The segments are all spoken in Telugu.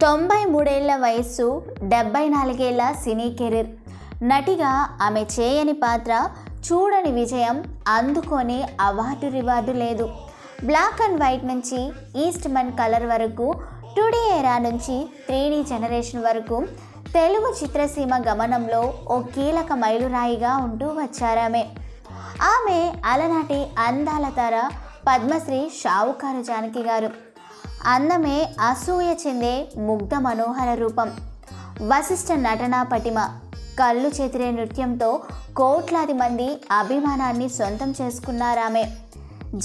93 ఏళ్ల వయస్సు, 74 ఏళ్ల సినీ కెరీర్. నటిగా ఆమె చేయని పాత్ర, చూడని విజయం, అందుకొని అవార్డు రివార్డు లేదు. బ్లాక్ అండ్ వైట్ నుంచి ఈస్ట్మన్ కలర్ వరకు, టుడే ఎరా నుంచి 3D జనరేషన్ వరకు తెలుగు చిత్రసీమ గమనంలో ఓ కీలక మైలురాయిగా ఉంటూ వచ్చారామె. ఆమె అలనాటి అందాల తార పద్మశ్రీ షావుకారు జానకి గారు. అందమే అసూయ చెందే ముగ్ధ మనోహర రూపం, వశిష్ఠ నటనా పటిమ, కళ్ళు చెతిరే నృత్యంతో కోట్లాది మంది అభిమానాన్ని సొంతం చేసుకున్నారామె.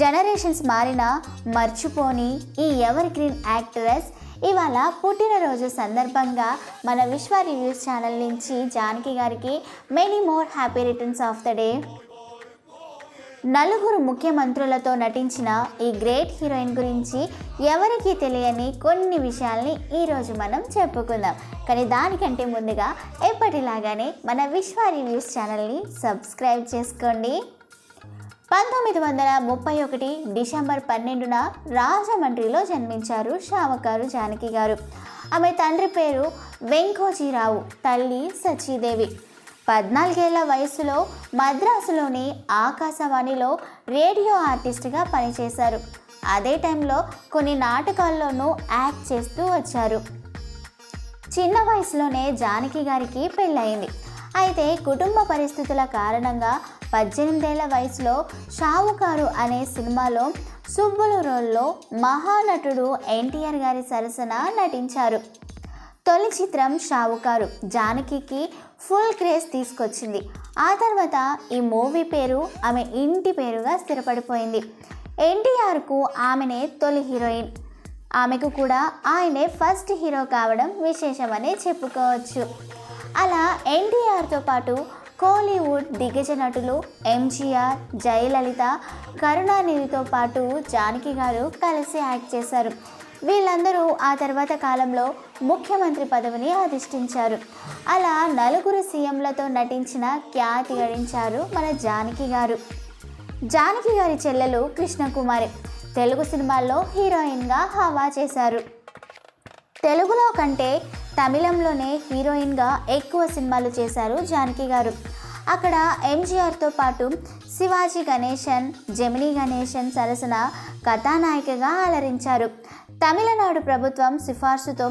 జనరేషన్స్ మారినా మర్చిపోని ఈ ఎవర్ గ్రీన్ యాక్ట్రెస్ ఇవాళ పుట్టినరోజు సందర్భంగా మన విశ్వ రివ్యూస్ ఛానల్ నుంచి జానకి గారికి many more happy returns of the day. నలుగురు ముఖ్యమంత్రులతో నటించిన ఈ గ్రేట్ హీరోయిన్ గురించి ఎవరికీ తెలియని కొన్ని విషయాల్ని ఈరోజు మనం చెప్పుకుందాం. కానీ దానికంటే ముందుగా ఎప్పటిలాగానే మన విశ్వ రివ్యూస్ ఛానల్ని సబ్స్క్రైబ్ చేసుకోండి. 1931 డిసెంబర్ 12న రాజమండ్రిలో జన్మించారు షావుకారు జానకి గారు. ఆమె తండ్రి పేరు వెంకోజీరావు, తల్లి సచీదేవి. 14 ఏళ్ల వయసులో మద్రాసులోని ఆకాశవాణిలో రేడియో ఆర్టిస్ట్గా పనిచేశారు. అదే టైంలో కొన్ని నాటకాల్లోనూ యాక్ట్ చేస్తూ వచ్చారు. చిన్న వయసులోనే జానకి గారికి పెళ్ళయింది. అయితే కుటుంబ పరిస్థితుల కారణంగా 18 ఏళ్ల వయసులో షావుకారు అనే సినిమాలో సుబ్బులు రోల్లో మహానటుడు ఎన్టీఆర్ గారి సరసన నటించారు. తొలి చిత్రం షావుకారు జానకికి ఫుల్ క్రేజ్ తీసుకొచ్చింది. ఆ తర్వాత ఈ మూవీ పేరు ఆమె ఇంటి పేరుగా స్థిరపడిపోయింది. ఎన్టీఆర్కు ఆమెనే తొలి హీరోయిన్, ఆమెకు కూడా ఆయనే ఫస్ట్ హీరో కావడం విశేషమనే చెప్పుకోవచ్చు. అలా ఎన్టీఆర్తో పాటు కోలీవుడ్ దిగ్గజ నటులు ఎంజీఆర్, జయలలిత, కరుణానిధితో పాటు జానకి గారు కలిసి యాక్ట్ చేశారు. వీళ్ళందరూ ఆ తర్వాత కాలంలో ముఖ్యమంత్రి పదవిని అధిష్ఠించారు. అలా నలుగురు సీఎంలతో నటించిన ఖ్యాతి గడించారు మన జానకి గారు. జానకి గారి చెల్లెలు కృష్ణకుమారి తెలుగు సినిమాల్లో హీరోయిన్గా హవా చేశారు. తెలుగులో కంటే తమిళంలోనే హీరోయిన్గా ఎక్కువ సినిమాలు చేశారు జానకి గారు. అక్కడ ఎంజీఆర్తో పాటు శివాజీ గణేశన్, జెమినీ గణేశన్ సరసన కథానాయికగా అలరించారు. తమిళనాడు ప్రభుత్వం సిఫార్సుతో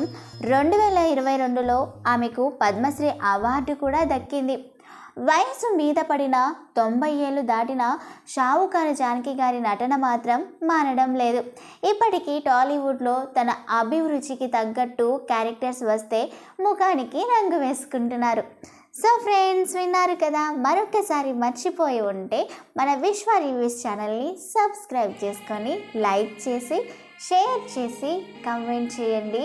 2022లో ఆమెకు పద్మశ్రీ అవార్డు కూడా దక్కింది. వయసు మీద పడిన 90 ఏళ్ళు దాటిన షావుకారు జానకి గారి నటన మాత్రం మానడం లేదు. ఇప్పటికీ టాలీవుడ్లో తన అభిరుచికి తగ్గట్టు క్యారెక్టర్స్ వస్తే ముఖానికి రంగు వేసుకుంటున్నారు. సో ఫ్రెండ్స్, విన్నారు కదా. మరొకసారి మర్చిపోయి ఉంటే మన విశ్వ రివ్యూస్ ఛానల్ని సబ్స్క్రైబ్ చేసుకొని, లైక్ చేసి, షేర్ చేసి, కామెంట్ చేయండి.